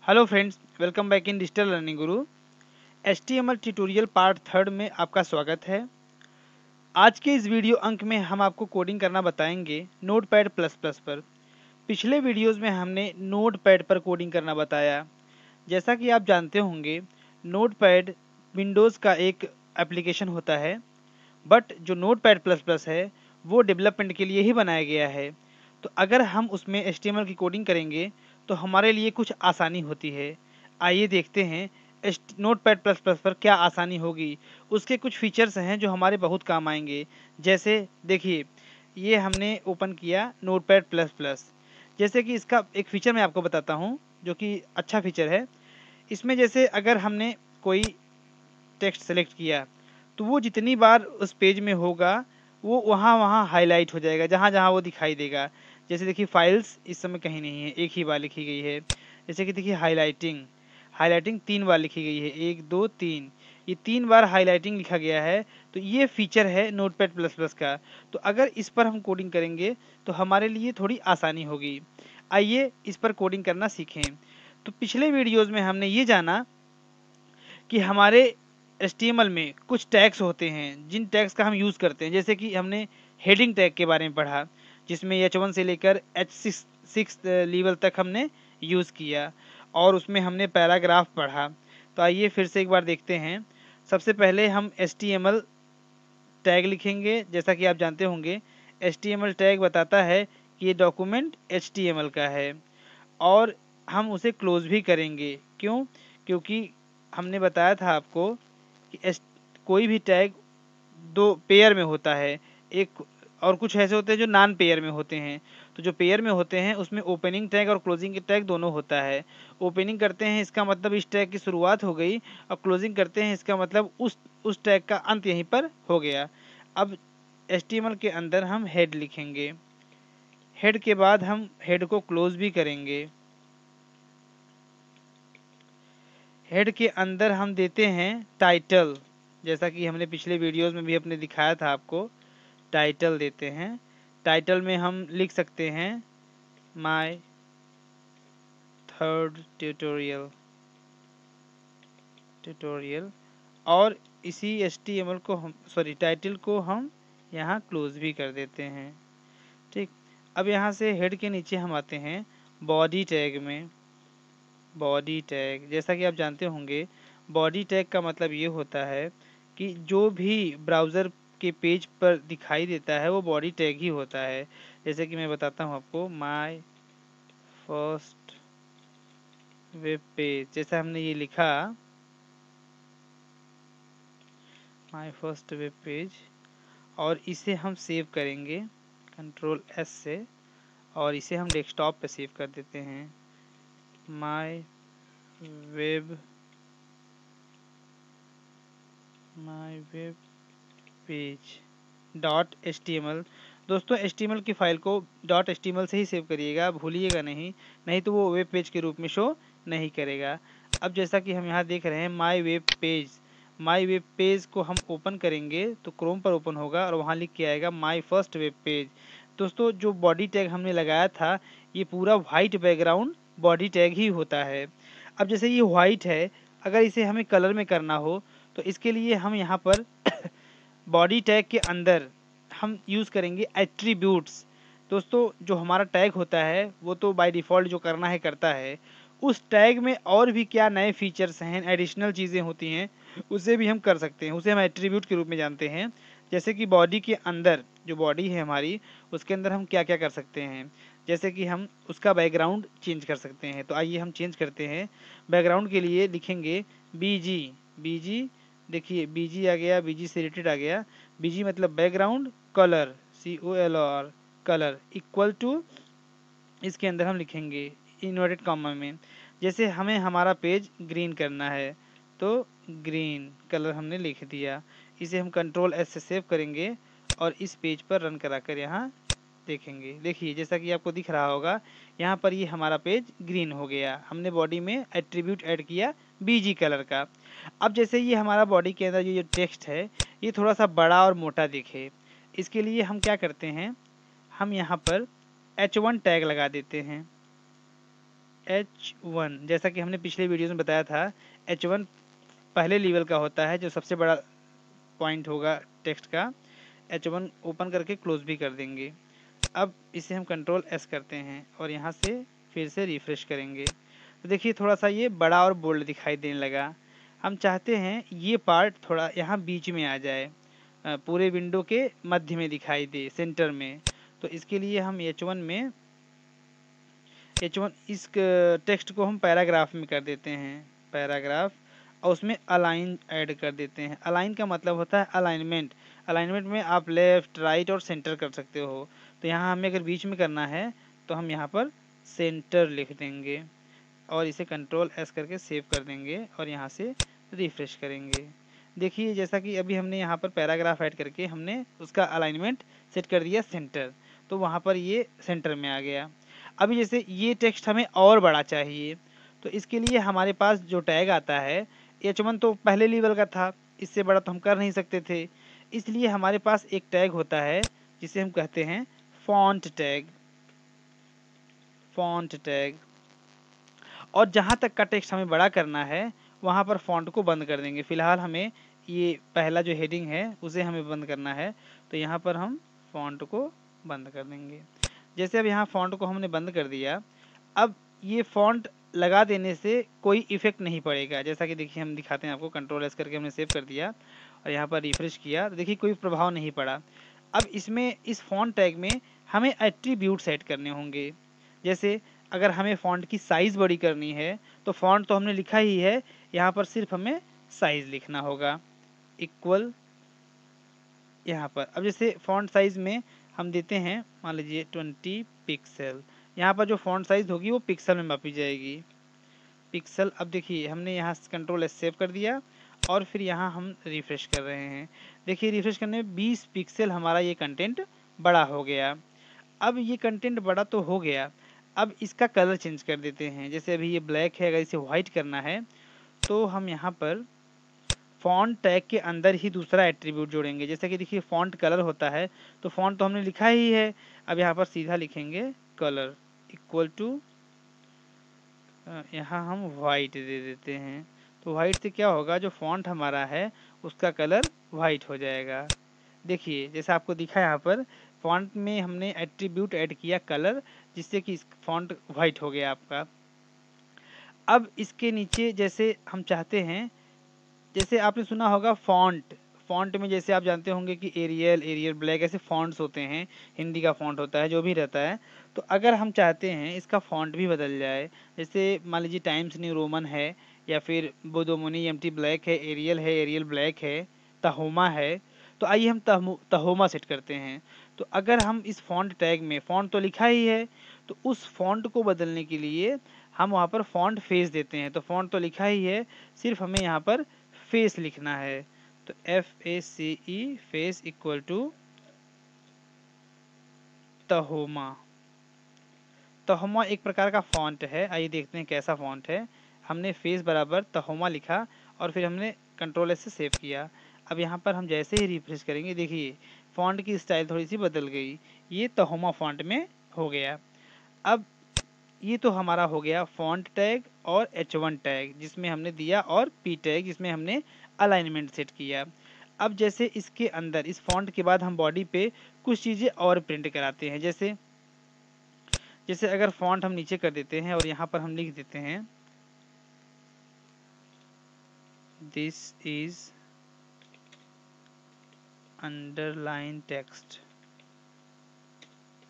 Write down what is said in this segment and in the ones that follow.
Hello friends, welcome back in digital learning Guru. HTML tutorial part third में आपका स्वागत है। आज के इस वीडियो अंक में हम आपको कोडिंग करना बताएंगे नोटपैड प्लस प्लस पर। पिछले वीडियोस में हमने नोटपैड पर कोडिंग करना बताया। जैसा कि आप जानते होंगे, नोटपैड विंडोज़ का एक एप्लीकेशन होता है, बट जो नोटपैड प्लस प्लस है वो डेवलपमेंट के लिए ही बनाया गया है। तो अगर हम उसमें HTML की कोडिंग करेंगे तो हमारे लिए कुछ आसानी होती है। आइए देखते हैं नोटपैड प्लस प्लस पर क्या आसानी होगी। उसके कुछ फीचर्स हैं जो हमारे बहुत काम आएंगे। जैसे देखिए, ये हमने ओपन किया नोटपैड प्लस प्लस। जैसे कि इसका एक फ़ीचर मैं आपको बताता हूँ जो कि अच्छा फीचर है। इसमें जैसे अगर हमने कोई टेक्स्ट सेलेक्ट किया तो वो जितनी बार उस पेज में होगा वो वहाँ वहाँ हाईलाइट हो जाएगा, जहाँ जहाँ वो दिखाई देगा। जैसे देखिए, फाइल्स इस समय कहीं नहीं है, एक ही बार लिखी गई है। जैसे कि देखिए, हाईलाइटिंग हाईलाइटिंग 3 बार लिखी गई है, 1 2 3, ये 3 बार हाईलाइटिंग लिखा गया है। तो ये फीचर है नोटपैड प्लस प्लस का। तो अगर इस पर हम कोडिंग करेंगे तो हमारे लिए थोड़ी आसानी होगी। आइए इस पर कोडिंग करना सीखें। तो पिछले वीडियोज़ में हमने ये जाना कि हमारे HTML में कुछ टैग्स होते हैं जिन टैग्स का हम यूज़ करते हैं। जैसे कि हमने हेडिंग टैग के बारे में पढ़ा, जिसमें H1 से लेकर H6 लेवल तक हमने यूज़ किया, और उसमें हमने पैराग्राफ पढ़ा। तो आइए फिर से एक बार देखते हैं। सबसे पहले हम HTML टैग लिखेंगे। जैसा कि आप जानते होंगे, HTML टैग बताता है कि ये डॉक्यूमेंट HTML का है, और हम उसे क्लोज भी करेंगे। क्यों? क्योंकि हमने बताया था आपको कि कोई भी टैग दो पेयर में होता है, एक और कुछ ऐसे होते हैं जो नॉन पेयर में होते हैं। तो जो पेयर में होते हैं उसमें ओपनिंग टैग और क्लोजिंग टैग दोनों होता है। ओपनिंग करते हैं इसका मतलब इस टैग की शुरुआत हो गई, और क्लोजिंग करते हैं इसका मतलब उस टैग का अंत यहीं पर हो गया। अब HTML के अंदर हम हेड लिखेंगे। हेड के बाद हम हेड को क्लोज भी करेंगे। हेड के अंदर हम देते हैं टाइटल। जैसा कि हमने पिछले वीडियोस में भी अपने दिखाया था आपको, टाइटल देते हैं। टाइटल में हम लिख सकते हैं माय थर्ड ट्यूटोरियल, और इसी HTML को हम टाइटल को हम यहाँ क्लोज भी कर देते हैं। ठीक। अब यहाँ से हेड के नीचे हम आते हैं बॉडी टैग में। बॉडी टैग, जैसा कि आप जानते होंगे, बॉडी टैग का मतलब ये होता है कि जो भी ब्राउज़र के पेज पर दिखाई देता है वो बॉडी टैग ही होता है। जैसे कि मैं बताता हूँ आपको, माय फर्स्ट वेब पेज, जैसा हमने ये लिखा, माय फर्स्ट वेब पेज, और इसे हम सेव करेंगे Ctrl+S से, और इसे हम डेस्कटॉप पे सेव कर देते हैं। My web page .html। दोस्तों, HTML की फ़ाइल को .html से ही सेव करिएगा, भूलिएगा नहीं, नहीं तो वो वेब पेज के रूप में शो नहीं करेगा। अब जैसा कि हम यहाँ देख रहे हैं माय वेब पेज को हम ओपन करेंगे तो क्रोम पर ओपन होगा और वहाँ लिख के आएगा माय फर्स्ट वेब पेज। दोस्तों, जो बॉडी टैग हमने लगाया था, ये पूरा वाइट बैकग्राउंड बॉडी टैग ही होता है। अब जैसे ये वाइट है, अगर इसे हमें कलर में करना हो तो इसके लिए हम यहाँ पर बॉडी टैग के अंदर हम यूज़ करेंगे एट्रीब्यूट्स। दोस्तों, जो हमारा टैग होता है वो तो बाय डिफ़ॉल्ट जो करना है करता है। उस टैग में और भी क्या नए फीचर्स हैं, एडिशनल चीज़ें होती हैं, उसे भी हम कर सकते हैं। उसे हम एट्रीब्यूट के रूप में जानते हैं। जैसे कि बॉडी के अंदर, जो बॉडी है हमारी, उसके अंदर हम क्या क्या कर सकते हैं। जैसे कि हम उसका बैकग्राउंड चेंज कर सकते हैं। तो आइए हम चेंज करते हैं। बैकग्राउंड के लिए लिखेंगे BG। देखिए, BG आ गया, BG से रिलेटेड आ गया। BG मतलब background, colour COLR, colour equal to, इसके अंदर हम लिखेंगे इन्वर्टेड कॉमा में। जैसे हमें हमारा पेज ग्रीन करना है तो ग्रीन कलर हमने लिख दिया। इसे हम Ctrl+S से सेव करेंगे और इस पेज पर रन करा कर यहाँ देखेंगे। देखिए, जैसा कि आपको दिख रहा होगा, यहाँ पर ये हमारा पेज ग्रीन हो गया। हमने बॉडी में एट्रीब्यूट ऐड किया BG कलर का। अब जैसे ये हमारा बॉडी के अंदर ये जो टेक्स्ट है, ये थोड़ा सा बड़ा और मोटा दिखे, इसके लिए हम क्या करते हैं, हम यहाँ पर H1 टैग लगा देते हैं। H1, जैसा कि हमने पिछले वीडियो में बताया था, H1 पहले लेवल का होता है, जो सबसे बड़ा पॉइंट होगा टेक्स्ट का। H1 ओपन करके क्लोज भी कर देंगे। अब इसे हम कंट्रोल S करते हैं और यहाँ से फिर से रिफ्रेश करेंगे, तो देखिए थोड़ा सा ये बड़ा और बोल्ड दिखाई देने लगा। हम चाहते हैं ये पार्ट थोड़ा यहाँ बीच में आ जाए, पूरे विंडो के मध्य में दिखाई दे, सेंटर में। तो इसके लिए हम H1 इस टेक्स्ट को हम पैराग्राफ में कर देते हैं, पैराग्राफ, और उसमें अलाइन ऐड कर देते हैं। अलाइन का मतलब होता है अलाइनमेंट। अलाइनमेंट में आप लेफ़्ट, राइट और सेंटर कर सकते हो। तो यहाँ हमें अगर बीच में करना है तो हम यहाँ पर सेंटर लिख देंगे और इसे कंट्रोल S करके सेव कर देंगे और यहाँ से रिफ्रेश करेंगे। देखिए जैसा कि अभी हमने यहाँ पर पैराग्राफ ऐड करके हमने उसका अलाइनमेंट सेट कर दिया सेंटर, तो वहाँ पर ये सेंटर में आ गया। अभी जैसे ये टेक्स्ट हमें और बड़ा चाहिए, तो इसके लिए हमारे पास जो टैग आता है, H1 तो पहले लेवल का था, इससे बड़ा तो हम कर नहीं सकते थे। इसलिए हमारे पास एक टैग होता है जिसे हम कहते हैं फॉन्ट टैग, फॉन्ट टैग। और जहाँ तक का टेक्स्ट हमें बड़ा करना है वहाँ पर फॉन्ट को बंद कर देंगे। फ़िलहाल हमें ये पहला जो हेडिंग है उसे हमें बंद करना है, तो यहाँ पर हम फॉन्ट को बंद कर देंगे। जैसे अब यहाँ फॉन्ट को हमने बंद कर दिया, अब ये फॉन्ट लगा देने से कोई इफ़ेक्ट नहीं पड़ेगा। जैसा कि देखिए हम दिखाते हैं आपको, कंट्रोल एस करके हमने सेव कर दिया और यहाँ पर रिफ्रेश किया, तो देखिए कोई प्रभाव नहीं पड़ा। अब इसमें इस फॉन्ट टैग में हमें एट्रीब्यूट सेट करने होंगे। जैसे अगर हमें फ़ॉन्ट की साइज़ बड़ी करनी है, तो फ़ॉन्ट तो हमने लिखा ही है, यहाँ पर सिर्फ हमें साइज़ लिखना होगा, इक्वल यहाँ पर। अब जैसे फ़ॉन्ट साइज़ में हम देते हैं मान लीजिए 20 पिक्सल, यहाँ पर जो फ़ॉन्ट साइज़ होगी वो पिक्सल में मापी जाएगी, पिक्सल। अब देखिए हमने यहाँ कंट्रोल एस सेव कर दिया और फिर यहाँ हम रिफ़्रेश कर रहे हैं। देखिए रिफ़्रेश करने में 20 पिक्सल हमारा ये कंटेंट बड़ा हो गया। अब ये कंटेंट बड़ा तो हो गया, अब इसका कलर चेंज कर देते हैं। जैसे अभी ये ब्लैक है, अगर इसे वाइट करना है तो हम यहाँ पर फ़ॉन्ट टैग के अंदर ही दूसरा एट्रीब्यूट जोड़ेंगे। जैसे कि देखिए फ़ॉन्ट कलर होता है, तो फ़ॉन्ट तो हमने लिखा ही है, अब यहाँ पर सीधा लिखेंगे कलर इक्वल टू, यहाँ हम वाइट दे देते हैं। तो वाइट से क्या होगा, जो फ़ॉन्ट हमारा है उसका कलर वाइट हो जाएगा। देखिए जैसा आपको दिखा यहाँ पर फ़ॉन्ट में हमने एट्रीब्यूट ऐड किया कलर, जिससे कि फ़ॉन्ट वाइट हो गया आपका। अब इसके नीचे जैसे हम चाहते हैं, जैसे आपने सुना होगा फ़ॉन्ट, फ़ॉन्ट में जैसे आप जानते होंगे कि एरियल, एरियल ब्लैक, ऐसे फ़ॉन्ट्स होते हैं, हिंदी का फ़ॉन्ट होता है, जो भी रहता है। तो अगर हम चाहते हैं इसका फ़ॉन्ट भी बदल जाए, जैसे मान लीजिए टाइम्स न्यू रोमन है, या फिर बोधोमुनि एमटी ब्लैक है, एरियल ब्लैक है, तहोमा है, तो आइए हम तहोमा सेट करते हैं। तो अगर हम इस फ़ॉन्ट टैग में, फ़ॉन्ट तो लिखा ही है, तो उस फ़ॉन्ट को बदलने के लिए हम वहाँ पर फ़ॉन्ट फेस देते हैं। तो फ़ॉन्ट तो लिखा ही है, सिर्फ हमें यहाँ पर फेस लिखना है। तो FACE फेस इक्वल टू तहोमा। तहोमा एक प्रकार का फ़ॉन्ट है, आइए देखते हैं कैसा फ़ॉन्ट है। हमने फेस बराबर तहोमा लिखा और फिर हमने कंट्रोल एस से सेव किया। अब यहाँ पर हम जैसे ही रिफ्रेश करेंगे, देखिए फ़ॉन्ट की स्टाइल थोड़ी सी बदल गई, ये तहोमा फ़ॉन्ट में हो गया। अब ये तो हमारा हो गया फ़ॉन्ट टैग और H1 टैग जिसमें हमने दिया, और P टैग जिसमें हमने अलाइनमेंट सेट किया। अब जैसे इसके अंदर इस फ़ॉन्ट के बाद हम बॉडी पे कुछ चीज़ें और प्रिंट कराते हैं। जैसे जैसे अगर फ़ॉन्ट हम नीचे कर देते हैं और यहाँ पर हम लिख देते हैं this is underline text,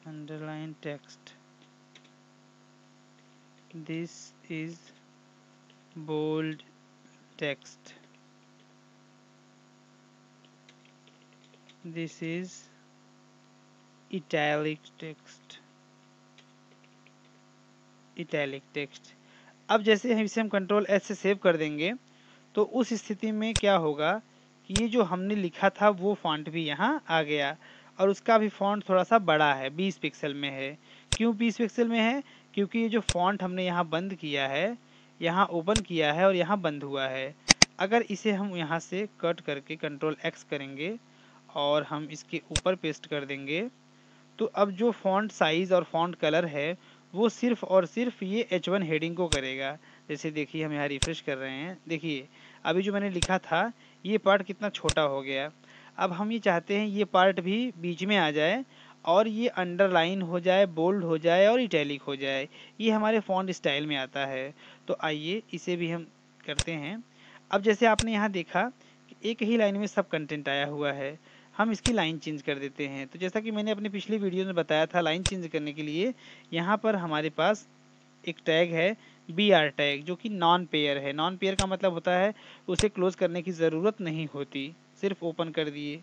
underline text, this is bold text, this is italic text, italic text. अब जैसे हम इसे कंट्रोल एस से सेव कर देंगे, तो उस स्थिति में क्या होगा कि ये जो हमने लिखा था वो फ़ॉन्ट भी यहाँ आ गया, और उसका भी फ़ॉन्ट थोड़ा सा बड़ा है, 20 पिक्सल में है। क्यों 20 पिक्सल में है? क्योंकि ये जो फ़ॉन्ट हमने यहाँ बंद किया है, यहाँ ओपन किया है और यहाँ बंद हुआ है। अगर इसे हम यहाँ से कट करके कंट्रोल एक्स करेंगे और हम इसके ऊपर पेस्ट कर देंगे, तो अब जो फ़ॉन्ट साइज़ और फ़ॉन्ट कलर है वो सिर्फ और सिर्फ ये H1 हेडिंग को करेगा। जैसे देखिए हम यहाँ रिफ्रेश कर रहे हैं, देखिए अभी जो मैंने लिखा था ये पार्ट कितना छोटा हो गया। अब हम ये चाहते हैं ये पार्ट भी बीच में आ जाए और ये अंडरलाइन हो जाए, बोल्ड हो जाए और इटैलिक हो जाए। ये हमारे फॉन्ट स्टाइल में आता है। तो आइए इसे भी हम करते हैं। अब जैसे आपने यहाँ देखा कि एक ही लाइन में सब कंटेंट आया हुआ है, हम इसकी लाइन चेंज कर देते हैं। तो जैसा कि मैंने अपनी पिछली वीडियो में बताया था, लाइन चेंज करने के लिए यहाँ पर हमारे पास एक टैग है BR टैग, जो कि नॉन पेयर है। नॉन पेयर का मतलब होता है उसे क्लोज करने की ज़रूरत नहीं होती, सिर्फ ओपन कर दिए।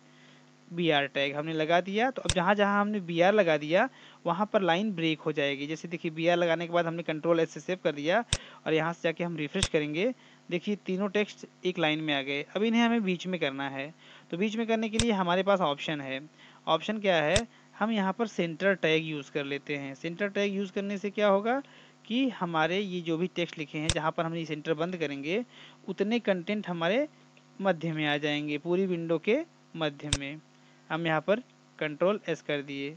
BR टैग हमने लगा दिया, तो अब जहाँ जहाँ हमने BR लगा दिया वहाँ पर लाइन ब्रेक हो जाएगी। जैसे देखिए BR लगाने के बाद हमने Ctrl+S से सेव कर दिया और यहाँ से जाके हम रिफ्रेश करेंगे, देखिए तीनों टेक्स्ट एक लाइन में आ गए। अब इन्हें हमें बीच में करना है, तो बीच में करने के लिए हमारे पास ऑप्शन है। ऑप्शन क्या है, हम यहाँ पर सेंटर टैग यूज़ कर लेते हैं। सेंटर टैग यूज़ करने से क्या होगा कि हमारे ये जो भी टेक्स्ट लिखे हैं जहाँ पर हम ये सेंटर बंद करेंगे उतने कंटेंट हमारे मध्य में आ जाएंगे, पूरी विंडो के मध्य में। हम यहाँ पर Ctrl+S कर दिए।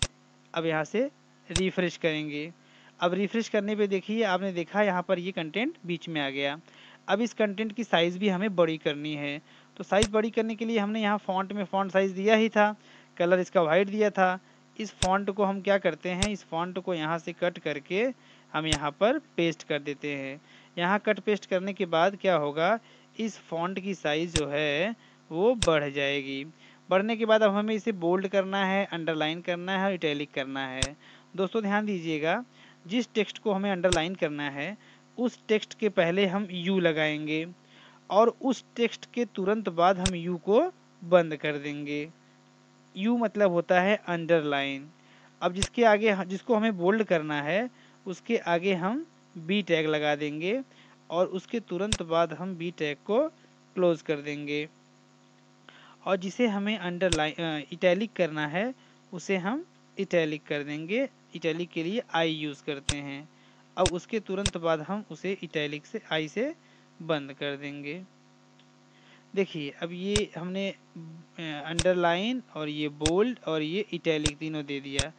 अब यहाँ से रिफ्रेश करेंगे। अब रिफ्रेश करने पे देखिए आपने देखा यहाँ पर ये कंटेंट बीच में आ गया। अब इस कंटेंट की साइज़ भी हमें बड़ी करनी है। तो साइज़ बड़ी करने के लिए हमने यहाँ फ़ॉन्ट में फ़ॉन्ट साइज़ दिया ही था, कलर इसका वाइट दिया था। इस फ़ॉन्ट को हम क्या करते हैं, इस फ़ॉन्ट को यहाँ से कट करके हम यहाँ पर पेस्ट कर देते हैं। यहाँ कट पेस्ट करने के बाद क्या होगा, इस फ़ॉन्ट की साइज़ जो है वो बढ़ जाएगी। बढ़ने के बाद अब हमें इसे बोल्ड करना है, अंडरलाइन करना है और इटैलिक करना है। दोस्तों ध्यान दीजिएगा, जिस टेक्स्ट को हमें अंडरलाइन करना है उस टेक्स्ट के पहले हम U लगाएंगे और उस टेक्स्ट के तुरंत बाद हम U को बंद कर देंगे। U मतलब होता है अंडरलाइन। अब जिसके आगे जिसको हमें बोल्ड करना है उसके आगे हम B टैग लगा देंगे और उसके तुरंत बाद हम B टैग को क्लोज कर देंगे। और जिसे हमें अंडरलाइन इटैलिक करना है उसे हम इटैलिक कर देंगे। इटैलिक के लिए I यूज़ करते हैं। अब उसके तुरंत बाद हम उसे इटैलिक से I से बंद कर देंगे। देखिए अब ये हमने अंडरलाइन और ये बोल्ड और ये इटैलिक तीनों दे दिया।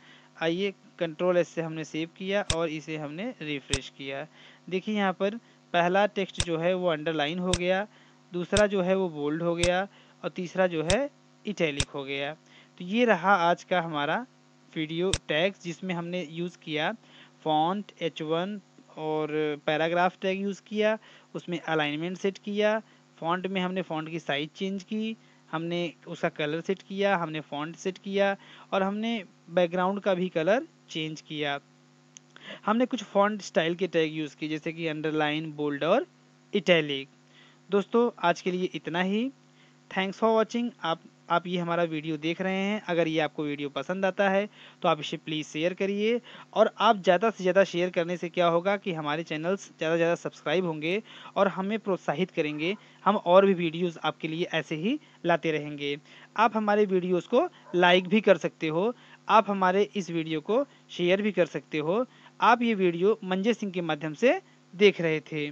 आइए Ctrl+S से हमने सेव किया और इसे हमने रिफ्रेश किया। देखिए यहाँ पर पहला टेक्स्ट जो है वो अंडरलाइन हो गया, दूसरा जो है वो बोल्ड हो गया और तीसरा जो है इटैलिक हो गया। तो ये रहा आज का हमारा वीडियो टैग्स, जिसमें हमने यूज़ किया फ़ॉन्ट H1 और पैराग्राफ टैग यूज़ किया, उसमें अलाइनमेंट सेट किया, फ़ॉन्ट में हमने फ़ॉन्ट की साइज़ चेंज की, हमने उसका कलर सेट किया, हमने फ़ॉन्ट सेट किया और हमने बैकग्राउंड का भी कलर चेंज किया। हमने कुछ फ़ॉन्ट स्टाइल के टैग यूज़ किए जैसे कि अंडरलाइन, बोल्ड और इटैलिक। दोस्तों आज के लिए इतना ही। Thanks for watching. आप ये हमारा वीडियो देख रहे हैं, अगर ये आपको वीडियो पसंद आता है तो आप इसे प्लीज़ शेयर करिए। और आप ज़्यादा से ज़्यादा शेयर करने से क्या होगा कि हमारे चैनल्स ज़्यादा से ज़्यादा सब्सक्राइब होंगे और हमें प्रोत्साहित करेंगे। हम और भी वीडियोस आपके लिए ऐसे ही लाते रहेंगे। आप हमारे वीडियोस को लाइक भी कर सकते हो, आप हमारे इस वीडियो को शेयर भी कर सकते हो। आप ये वीडियो मंजय सिंह के माध्यम से देख रहे थे।